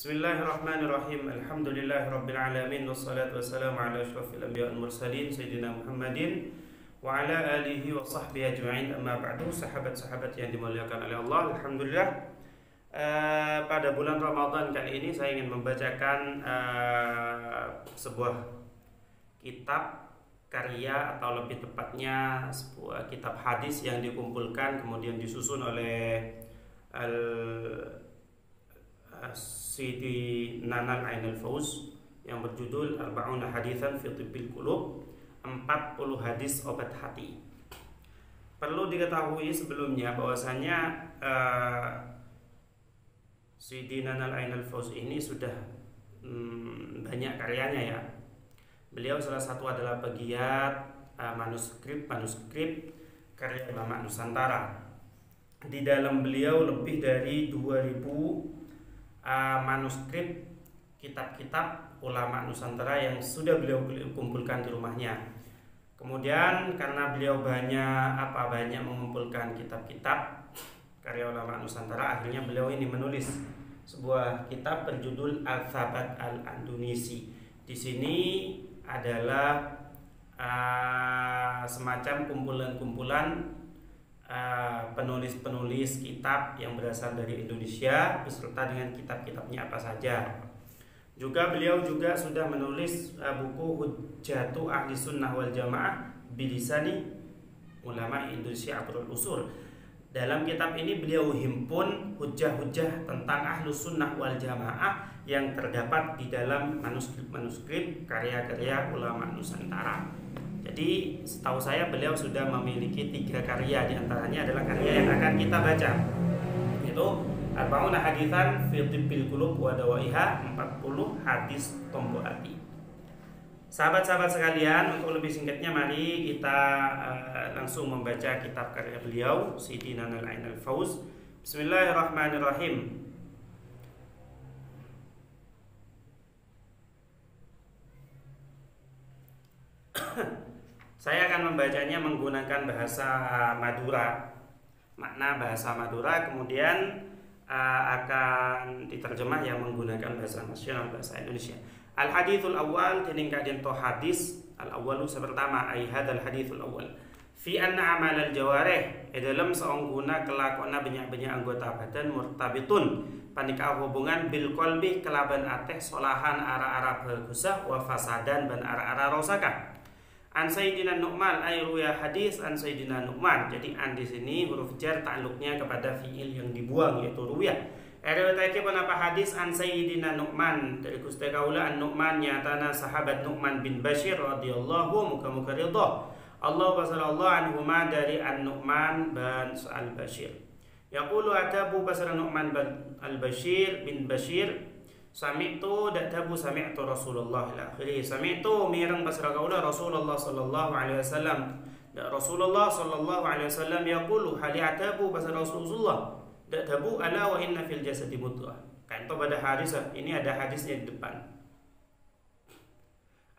Bismillahirrahmanirrahim. Alhamdulillahirabbil alamin wassalatu wassalamu ala asyrafil anbiya'i wal mursalin sayyidina Muhammadin wa ala alihi wa sahbihi ajma'in. Amma ba'du, sahabat-sahabat yang dimuliakan oleh Allah. Alhamdulillah, pada bulan Ramadan kali ini saya ingin membacakan sebuah kitab karya, atau lebih tepatnya sebuah kitab hadis yang dikumpulkan kemudian disusun oleh Siti Nanal Ainul Fauz yang berjudul Arba'una Haditsan fi Tibbil Qulub, 40 hadis obat hati. Perlu diketahui sebelumnya bahwasanya Siti Nanal Ainul Fauz ini sudah banyak karyanya ya. Beliau salah satu adalah pegiat manuskrip karya ulama Nusantara. Di dalam beliau lebih dari 2000 manuskrip kitab-kitab ulama Nusantara yang sudah beliau kumpulkan di rumahnya. Kemudian karena beliau banyak mengumpulkan kitab-kitab karya ulama Nusantara, akhirnya beliau ini menulis sebuah kitab berjudul Al-Thabat Al-Andunisi. Di sini adalah semacam kumpulan-kumpulan penulis-penulis kitab yang berasal dari Indonesia beserta dengan kitab-kitabnya apa saja. Juga beliau juga sudah menulis buku Hujjatu Ahli Sunnah wal Jamaah bilisani ulama Indonesia Abdul Usur. Dalam kitab ini beliau himpun hujah-hujah tentang Ahlus Sunnah wal Jamaah yang terdapat di dalam manuskrip karya-karya ulama Nusantara. Jadi setahu saya beliau sudah memiliki 3 karya, diantaranya adalah karya yang akan kita baca, yaitu Arba'una Haditsan fi Tibbil Qulub wa Dawaiha, 40 hadis tombol hati. Sahabat-sahabat sekalian, untuk lebih singkatnya mari kita langsung membaca kitab karya beliau Siti Nanal Ainul Fauz. Bismillahirrahmanirrahim. Saya akan membacanya menggunakan bahasa Madura, makna bahasa Madura, kemudian akan diterjemah yang menggunakan bahasa nasional, bahasa Indonesia. Al-hadithul awal, dening kadin to hadis al-awwalu sepertama, ai hadzal hadithul awal fi anna amal al-jawarih, dalam saungguna kelakona banyak-banyak anggota badan murtabitun panika hubungan bil qalbi kelaban ateh solahan ara-ara bagusah wa fasadan ban ara-ara rosaka. An Sayyidina Nu'man, ruya hadis an Sayyidina Nu'man. Jadi an di sini huruf jar ta'alluqnya kepada fiil yang dibuang, yaitu ruya. Riwayatake penapa hadis an Sayyidina Nu'man dari Gusti kaula an Nu'man nyatana sahabat Nu'man bin Bashir radhiyallahu muga-muga ridha Allah sallallahu anhuma dari an Nu'man bin al-Bashir. Yaqulu atabu basara Nu'man bin al-Bashir bin Bashir sami'tu databu sami'tu Rasulullah ila akhirih. Sami'tu mirang basra kaula Rasulullah sallallahu alaihi wasallam. Rasulullah sallallahu alaihi wasallam yaqulu hali atabu basra Rasulullah databu ala wa inna fil jasadi mudghah. Kan itu pada hadis ini ada hadisnya di depan.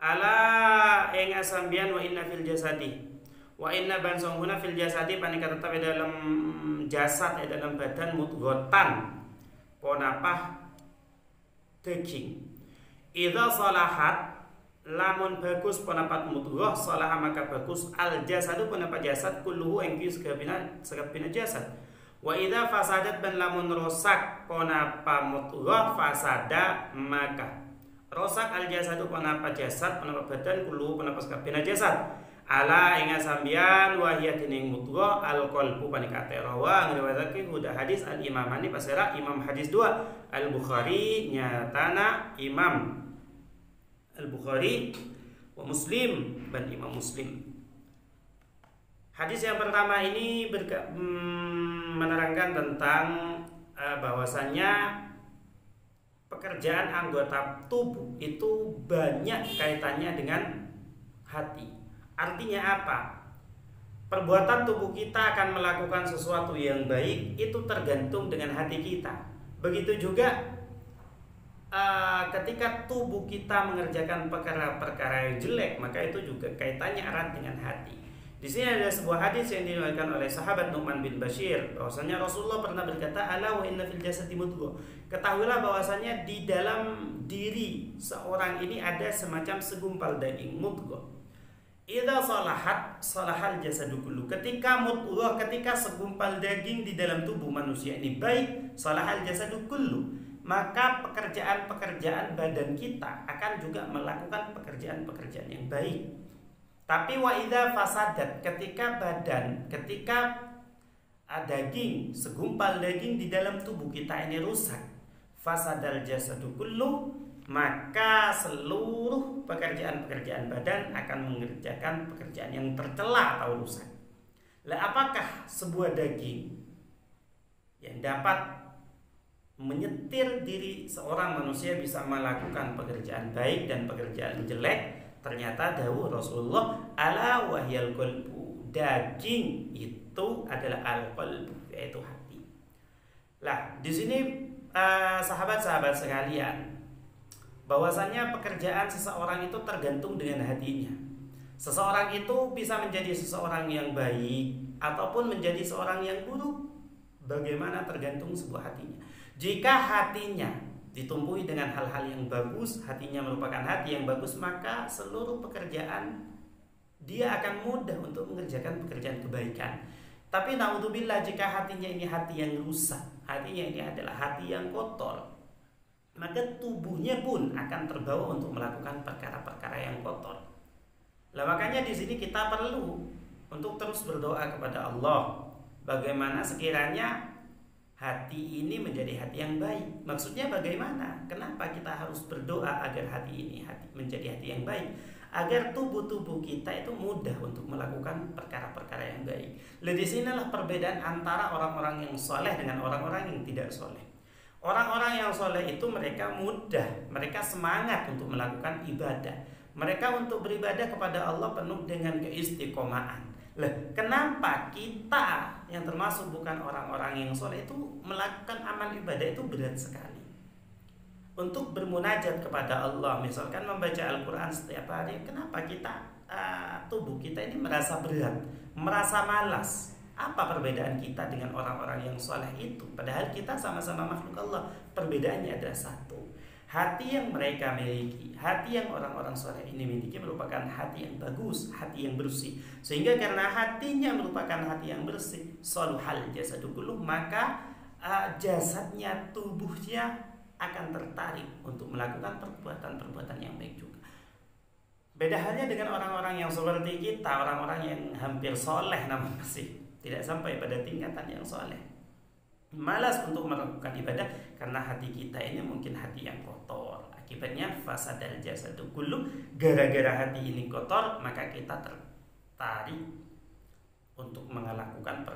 Ala ing asambian wa inna fil jasadi. Wa inna bansunguna fil jasadi panika tetap di dalam jasad, di dalam badan mudghatan. Ponapah daging. Idza salahat, lamun bagus penapat mudghah, salaha maka bagus al jasadu penapat jasad kulluhu ing sakabina jasad. Wa idza fasadat ban lamun rosak penapa mudghah fasada maka rosak al jasadu penapat jasad penapat badan kulluhu penapat sakabina jasad. Ala inga sambian wahya dening mudghah al qalbu panikate rawa ngriwayatake huda hadis al imamani pasera imam hadis 2 al Bukhari nyatana imam al Bukhari wa Muslim dan imam Muslim. Hadis yang pertama ini menerangkan tentang bahwasannya pekerjaan anggota tubuh itu banyak kaitannya dengan hati. Artinya apa? Perbuatan tubuh kita akan melakukan sesuatu yang baik itu tergantung dengan hati kita. Begitu juga ketika tubuh kita mengerjakan perkara-perkara yang jelek, maka itu juga kaitannya erat dengan hati. Di sini ada sebuah hadis yang diriwayatkan oleh sahabat Nu'man bin Bashir, bahwasanya Rasulullah pernah berkata, "Ala wa inna fil jasadi mudghah." Ketahuilah bahwasanya di dalam diri seorang ini ada semacam segumpal daging, mudghah. Idza salahat salahal jasadu kullu. Ketika mudghah, ketika segumpal daging di dalam tubuh manusia ini baik, salahal jasadu kullu, maka pekerjaan-pekerjaan badan kita akan juga melakukan pekerjaan-pekerjaan yang baik. Tapi wa idza fasadat, ketika daging, segumpal daging di dalam tubuh kita ini rusak, fasadal jasadu kullu, maka seluruh pekerjaan-pekerjaan badan akan mengerjakan pekerjaan yang tercela atau rusak. Lah, apakah sebuah daging yang dapat menyetir diri seorang manusia bisa melakukan pekerjaan baik dan pekerjaan jelek? Ternyata dawuh Rasulullah, ala wahyal qalbu, daging itu adalah al-qalbu, yaitu hati. Lah, di sini sahabat-sahabat sekalian, bahwasanya pekerjaan seseorang itu tergantung dengan hatinya. Seseorang itu bisa menjadi seseorang yang baik ataupun menjadi seorang yang buruk. Bagaimana tergantung sebuah hatinya. Jika hatinya ditumbuhi dengan hal-hal yang bagus, hatinya merupakan hati yang bagus, maka seluruh pekerjaan dia akan mudah untuk mengerjakan pekerjaan kebaikan. Tapi naudzubillah, jika hatinya ini hati yang rusak, hatinya ini adalah hati yang kotor, maka tubuhnya pun akan terbawa untuk melakukan perkara-perkara yang kotor. Lah, makanya di sini kita perlu untuk terus berdoa kepada Allah, bagaimana sekiranya hati ini menjadi hati yang baik. Maksudnya bagaimana? Kenapa kita harus berdoa agar hati ini menjadi hati yang baik? Agar tubuh-tubuh kita itu mudah untuk melakukan perkara-perkara yang baik. Di sinilah perbedaan antara orang-orang yang soleh dengan orang-orang yang tidak soleh. Orang-orang yang soleh itu mereka mudah, mereka semangat untuk melakukan ibadah. Mereka untuk beribadah kepada Allah penuh dengan keistiqomahan. Lah, kenapa kita yang termasuk bukan orang-orang yang soleh itu melakukan amal ibadah itu berat sekali? Untuk bermunajat kepada Allah, misalkan membaca Al-Quran setiap hari, kenapa kita tubuh kita ini merasa berat, merasa malas? Apa perbedaan kita dengan orang-orang yang soleh itu? Padahal kita sama-sama makhluk Allah. Perbedaannya adalah satu, hati yang mereka miliki, hati yang orang-orang soleh ini miliki merupakan hati yang bagus, hati yang bersih. Sehingga karena hatinya merupakan hati yang bersih, saluhal jasadu kullu, maka jasadnya, tubuhnya akan tertarik untuk melakukan perbuatan-perbuatan yang baik juga. Beda halnya dengan orang-orang yang seperti kita, orang-orang yang hampir soleh namun masih tidak sampai pada tingkatan yang soleh, malas untuk melakukan ibadah karena hati kita ini mungkin hati yang kotor. Akibatnya fasadal jasadu kullu, gara-gara hati ini kotor, maka kita tertarik untuk melakukan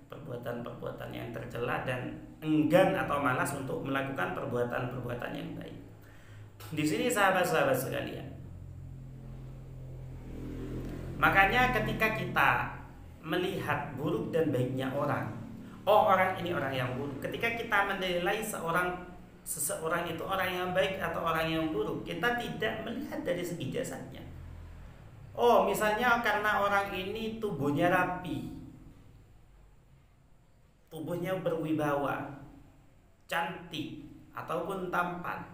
perbuatan-perbuatan yang tercela dan enggan atau malas untuk melakukan perbuatan-perbuatan yang baik. Di sini sahabat-sahabat sekalian, makanya ketika kita melihat buruk dan baiknya orang, oh orang ini orang yang buruk, ketika kita menilai seseorang itu orang yang baik atau orang yang buruk, kita tidak melihat dari segi jasadnya. Oh, misalnya karena orang ini tubuhnya rapi, tubuhnya berwibawa, cantik ataupun tampan,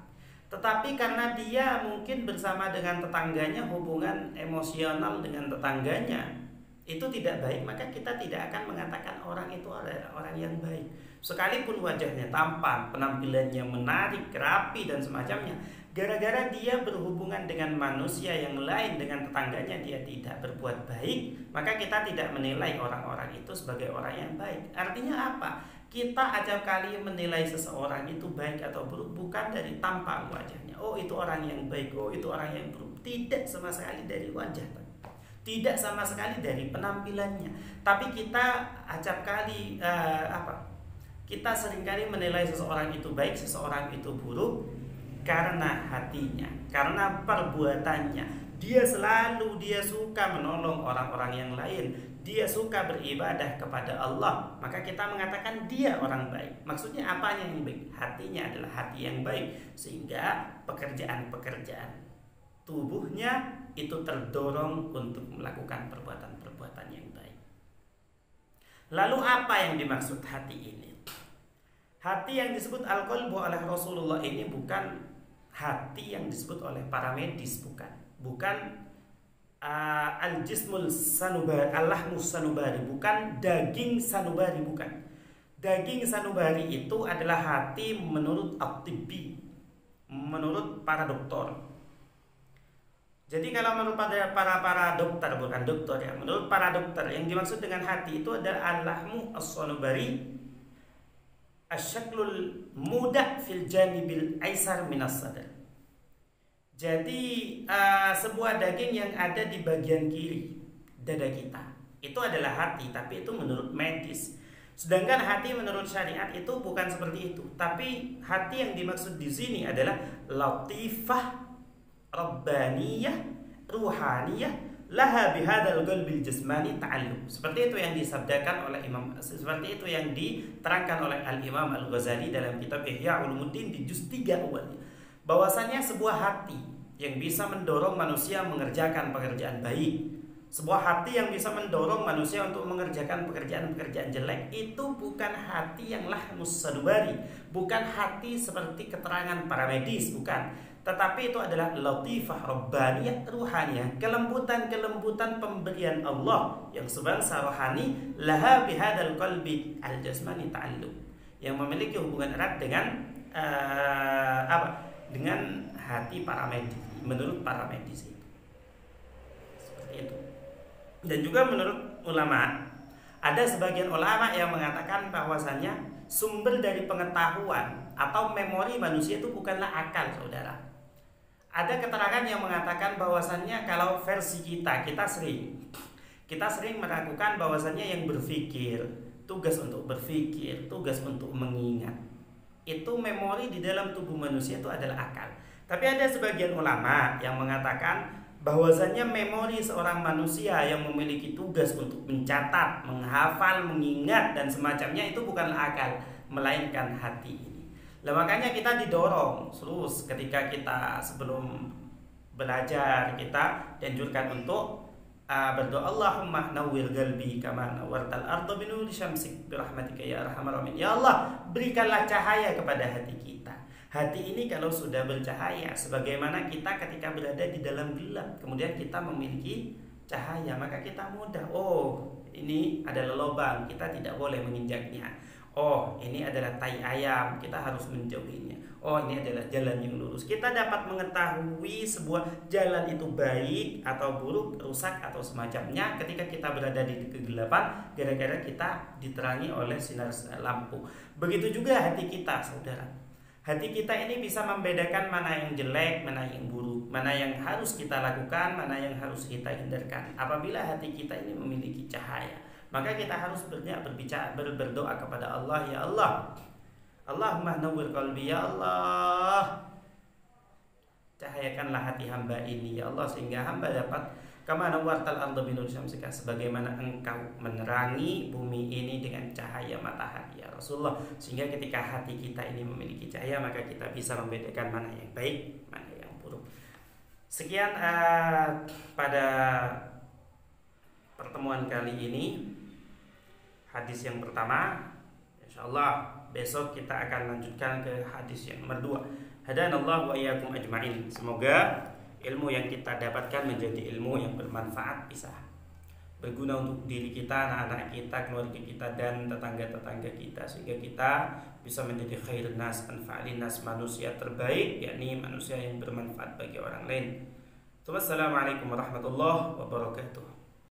tetapi karena dia mungkin bersama dengan tetangganya, hubungan emosional dengan tetangganya itu tidak baik, maka kita tidak akan mengatakan orang itu adalah orang yang baik. Sekalipun wajahnya tampan, penampilannya menarik, rapi dan semacamnya, gara-gara dia berhubungan dengan manusia yang lain, dengan tetangganya dia tidak berbuat baik, maka kita tidak menilai orang-orang itu sebagai orang yang baik. Artinya apa? Kita acap kali menilai seseorang itu baik atau buruk bukan dari tampang wajahnya. Oh, itu orang yang baik, oh itu orang yang buruk. Tidak sama sekali dari wajah, tidak sama sekali dari penampilannya. Tapi kita acap kali kita seringkali menilai seseorang itu baik, seseorang itu buruk karena hatinya, karena perbuatannya. Dia suka menolong orang-orang yang lain, dia suka beribadah kepada Allah, maka kita mengatakan dia orang baik. Maksudnya apanya yang baik? Hatinya adalah hati yang baik, sehingga pekerjaan-pekerjaan tubuhnya itu terdorong untuk melakukan perbuatan-perbuatan yang baik. Lalu apa yang dimaksud hati ini? Hati yang disebut al-qalbu oleh Rasulullah ini bukan hati yang disebut oleh para medis, bukan al-jismul sanubari, al-lahmus sanubari, bukan daging sanubari, bukan. Daging sanubari itu adalah hati menurut at-tibbi, menurut para dokter. Jadi kalau menurut para dokter, bukan dokter ya, menurut para dokter yang dimaksud dengan hati itu adalah al-lahmu as-sanubari asyaklul muda fil janibil aisar minas sadar. Jadi sebuah daging yang ada di bagian kiri dada kita itu adalah hati, tapi itu menurut medis. Sedangkan hati menurut syariat itu bukan seperti itu. Tapi hati yang dimaksud di sini adalah latifah, rabbaniyah, ruhaniyah, laha bihadzal qalbil jasmani ta'alluq. Seperti itu yang disabdakan oleh seperti itu yang diterangkan oleh Al-Imam Al-Ghazali dalam kitab Ihya Ulumuddin di juz 3 awal. Bahwasanya sebuah hati yang bisa mendorong manusia mengerjakan pekerjaan baik, sebuah hati yang bisa mendorong manusia untuk mengerjakan pekerjaan-pekerjaan jelek, itu bukan hati yang lahmus sanubari, bukan hati seperti keterangan para medis, bukan. Tetapi itu adalah latifah rabbaniyah ruhaniyah, kelembutan pemberian Allah yang sebangsa rohani, laha bihadzal qalbi al-jasmani ta'alluq, yang memiliki hubungan erat dengan dengan hati para medis, menurut para medis itu. Seperti itu. Dan juga menurut ulama, ada sebagian ulama yang mengatakan bahwasannya sumber dari pengetahuan atau memori manusia itu bukanlah akal, saudara. Ada keterangan yang mengatakan bahwasannya kalau versi kita sering meragukan bahwasannya yang berpikir, tugas untuk berpikir, tugas untuk mengingat, itu memori di dalam tubuh manusia itu adalah akal. Tapi ada sebagian ulama yang mengatakan bahwasannya memori seorang manusia yang memiliki tugas untuk mencatat, menghafal, mengingat dan semacamnya itu bukanlah akal, melainkan hati. Nah, makanya kita didorong terus ketika kita sebelum belajar, kita dianjurkan untuk berdoa, Allahumma nawwir qalbi kama nawwartal arda bi nuri syamsik bi rahmatika ya arhamar rahimin. Ya Allah, berikanlah cahaya kepada hati kita. Hati ini kalau sudah bercahaya, sebagaimana kita ketika berada di dalam gelap, kemudian kita memiliki cahaya, maka kita mudah. Oh, ini adalah lubang, kita tidak boleh menginjaknya. Oh, ini adalah tai ayam, kita harus menjauhinya. Oh, ini adalah jalan yang lurus. Kita dapat mengetahui sebuah jalan itu baik atau buruk, rusak atau semacamnya ketika kita berada di kegelapan, gara-gara kita diterangi oleh sinar lampu. Begitu juga hati kita, saudara. Hati kita ini bisa membedakan mana yang jelek, mana yang buruk, mana yang harus kita lakukan, mana yang harus kita hindarkan. Apabila hati kita ini memiliki cahaya, maka kita harus berdoa kepada Allah, ya Allah, Allahumma nawwir qalbi, ya Allah, cahayakanlah hati hamba ini, ya Allah, sehingga hamba dapat kama nawwartal arda bi nuri syamsika, sebagaimana engkau menerangi bumi ini dengan cahaya matahari, ya Rasulullah, sehingga ketika hati kita ini memiliki cahaya, maka kita bisa membedakan mana yang baik, mana yang buruk. Sekian pada pertemuan kali ini hadis yang pertama. Insyaallah besok kita akan lanjutkan ke hadis yang nomor 2. Hadanallahu wa iyyakum ajmain. Semoga ilmu yang kita dapatkan menjadi ilmu yang bermanfaat, bisa berguna untuk diri kita, anak-anak kita, keluarga kita dan tetangga-tetangga kita, sehingga kita bisa menjadi khairun nas, anfa'alin nas, manusia terbaik, yakni manusia yang bermanfaat bagi orang lain. Wassalamualaikum warahmatullahi wabarakatuh.